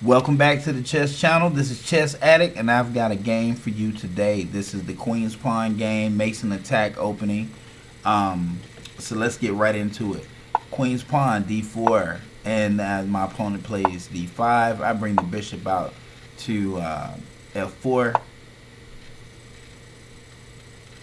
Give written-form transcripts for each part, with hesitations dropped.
Welcome back to the Chess Channel. This is Chess Addict, and I've got a game for you today. This is the Queen's Pawn game, makes an attack opening. So let's get right into it. Queen's Pawn, d4, and my opponent plays d5. I bring the bishop out to f4,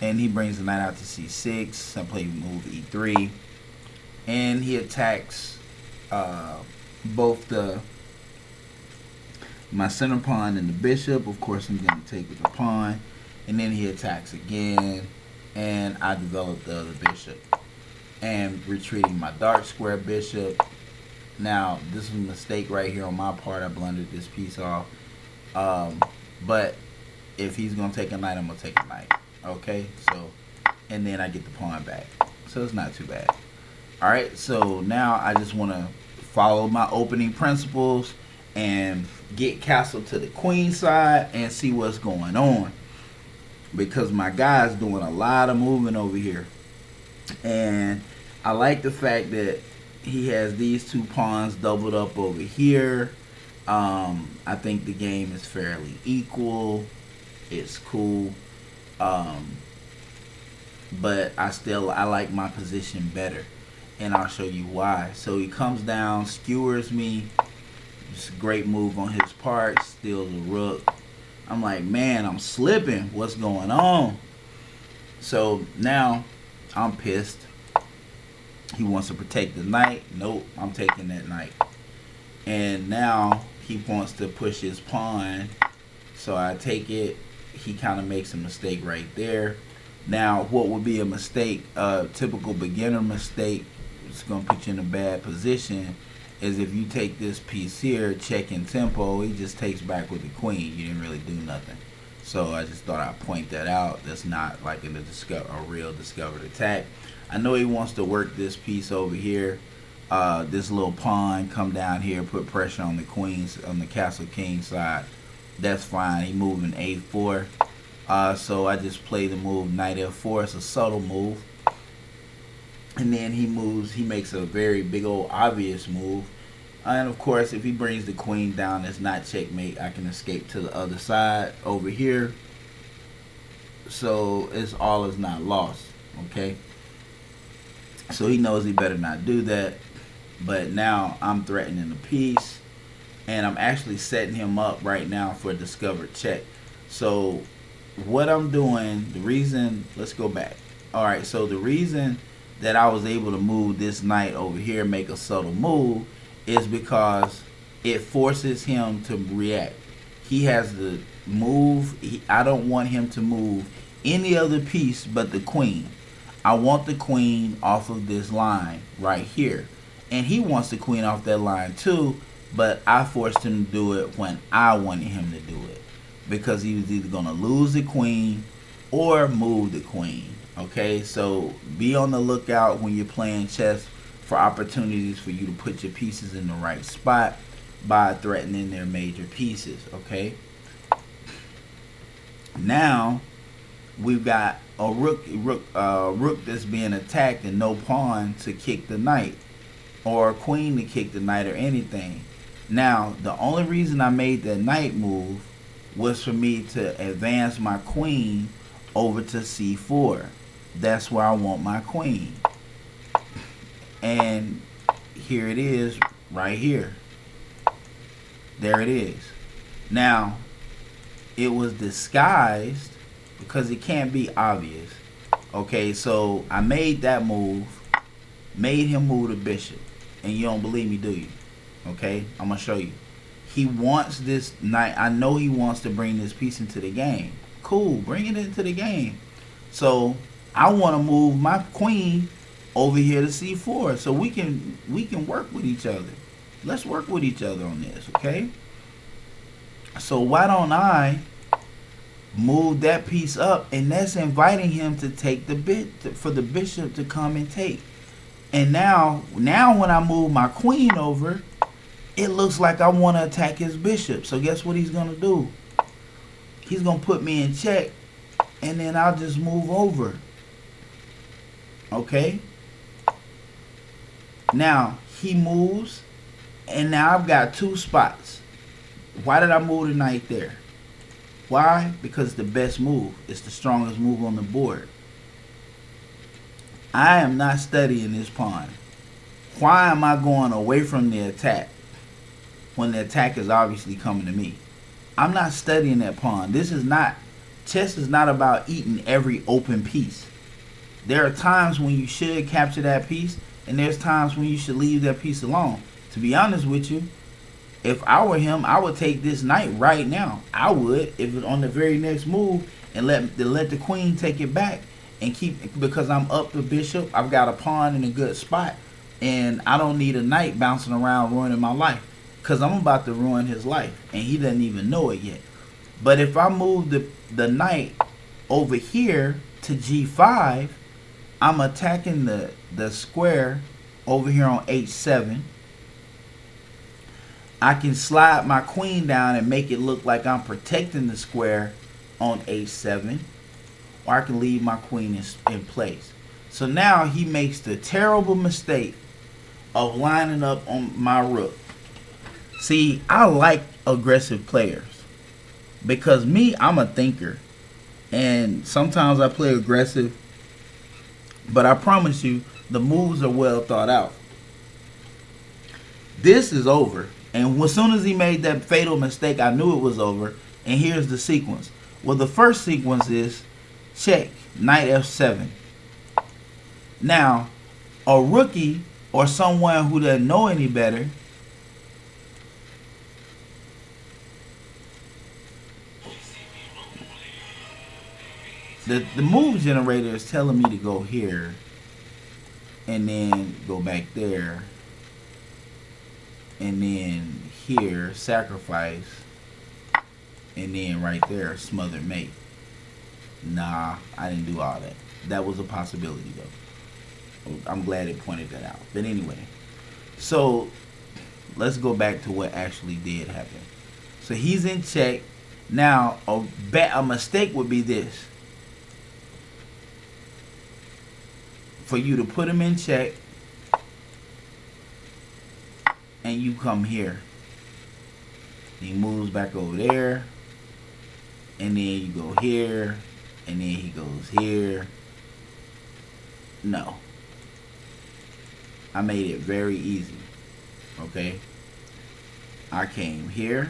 and he brings the knight out to c6. I play move e3, and he attacks both my center pawn and the bishop. Of course, I'm going to take with the pawn, and then he attacks again, and I develop the other bishop and retreating my dark square bishop. Now, this is a mistake right here on my part. I blundered this piece off, but if he's going to take a knight, I'm going to take a knight. Okay, so, and then I get the pawn back, so it's not too bad. Alright, so now I just want to follow my opening principles and get castle to the queen side and see what's going on, because my guy's doing a lot of moving over here, and I like the fact that he has these two pawns doubled up over here. I think the game is fairly equal. It's cool, but I like my position better, and I'll show you why. So he comes down, skewers me. It's a great move on his part. Steals a rook. I'm like, man, I'm slipping. What's going on? So now I'm pissed. He wants to protect the knight. Nope, I'm taking that knight. And now he wants to push his pawn. So I take it. He kind of makes a mistake right there. Now, what would be a mistake, typical beginner mistake, it's going to put you in a bad position, is if you take this piece here, checking tempo, he just takes back with the queen. You didn't really do nothing. So I just thought I'd point that out. That's not like a real discovered attack. I know he wants to work this piece over here. This little pawn come down here, put pressure on the queens, on the castle king side. That's fine. He moving a4. So I just play the move knight f4. It's a subtle move. And then he makes a very big old obvious move. And of course, if he brings the queen down, it's not checkmate. I can escape to the other side over here. So all is not lost. Okay. So he knows he better not do that. But now I'm threatening the piece, and I'm actually setting him up right now for a discovered check. So what I'm doing, let's go back. Alright, so the reason that I was able to move this knight over here, make a subtle move, is because it forces him to react. He has to move. I don't want him to move any other piece but the queen. I want the queen off of this line right here, and he wants the queen off that line too, but I forced him to do it when I wanted him to do it, because he was either going to lose the queen or move the queen. Okay, so be on the lookout when you're playing chess for opportunities for you to put your pieces in the right spot by threatening their major pieces. Okay, now we've got a rook that's being attacked and no pawn to kick the knight, or a queen to kick the knight, or anything. Now the only reason I made that knight move was for me to advance my queen over to c4. That's where I want my queen. And here it is, right here. There it is. Now, it was disguised because it can't be obvious. Okay, so I made that move, made him move the bishop. And you don't believe me, do you? Okay, I'm going to show you. He wants this knight. I know he wants to bring this piece into the game. Cool, bring it into the game. So I want to move my queen over here to c4 so we can work with each other. Let's work with each other on this, okay? So why don't I move that piece up, and that's inviting him to take the for the bishop to come and take. And now when I move my queen over, it looks like I want to attack his bishop. So guess what he's going to do? He's going to put me in check, and then I'll just move over. Okay? Now he moves, and now I've got two spots. Why did I move the knight there? Why? Because it's the best move. It's the strongest move on the board. I am not studying this pawn. Why am I going away from the attack when the attack is obviously coming to me? I'm not studying that pawn. Chess is not about eating every open piece. There are times when you should capture that piece, and there's times when you should leave that piece alone. To be honest with you, if I were him, I would take this knight right now. I would, if it on the very next move, and let the queen take it back and keep, because I'm up the bishop. I've got a pawn in a good spot, and I don't need a knight bouncing around ruining my life, because I'm about to ruin his life, and he doesn't even know it yet. But if I move the knight over here to g5, I'm attacking the square over here on h7. I can slide my queen down and make it look like I'm protecting the square on h7, or I can leave my queen in place. So now he makes the terrible mistake of lining up on my rook. See, I like aggressive players because me, I'm a thinker, and sometimes I play aggressive, but I promise you the moves are well thought out. This is over. And as soon as he made that fatal mistake, I knew it was over. And here's the sequence. Well, the first sequence is check, knight f7. Now, a rookie or someone who doesn't know any better the move generator is telling me to go here and then go back there and then here sacrifice and then right there smothered mate. Nah, I didn't do all that. That was a possibility though. I'm glad it pointed that out. But anyway, so let's go back to what actually did happen. So he's in check. Now a mistake would be this: for you to put him in check and you come here. He moves back over there, and then you go here, and then he goes here. No. I made it very easy. Okay? I came here,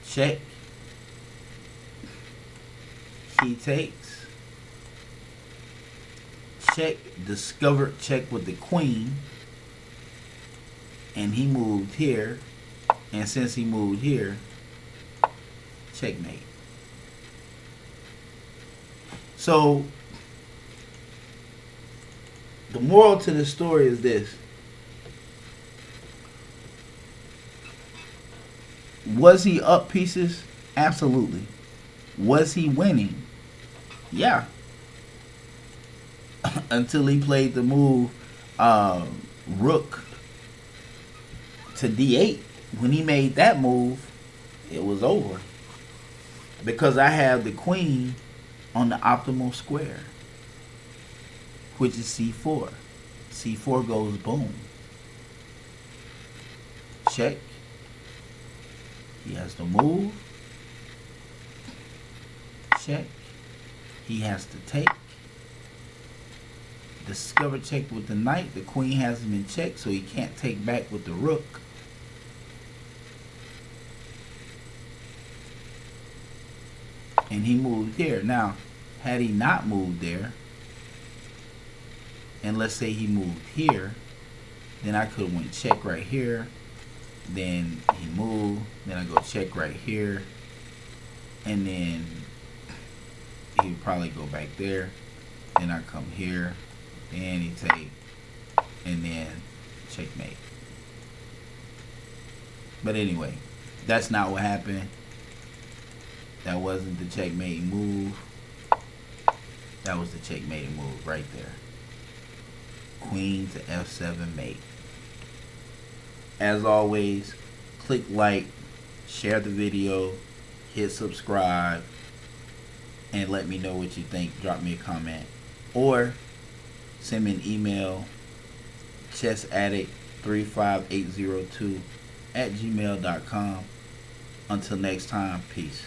check. He takes, check, discovered check with the queen, and he moved here, and since he moved here, checkmate. So the moral to the story is this: was he up pieces? Absolutely. Was he winning? Yeah. Until he played the move rook to d8. When he made that move, it was over, because I have the queen on the optimal square, which is c4. c4 goes boom. Check. He has to move. Check. He has to take. Discover check with the knight. The queen has him in check, so he can't take back with the rook. And he moved here. Now, had he not moved there, and let's say he moved here, then I could have went check right here. Then he moved. Then I go check right here. And then he would probably go back there. Then I come here. Then he take. And then checkmate. But anyway, that's not what happened. That wasn't the checkmate move. That was the checkmate move right there. Queen to f7 mate. As always, click like, share the video, hit subscribe, and let me know what you think. Drop me a comment. Or send me an email, chessaddict35802 @gmail.com. Until next time, peace.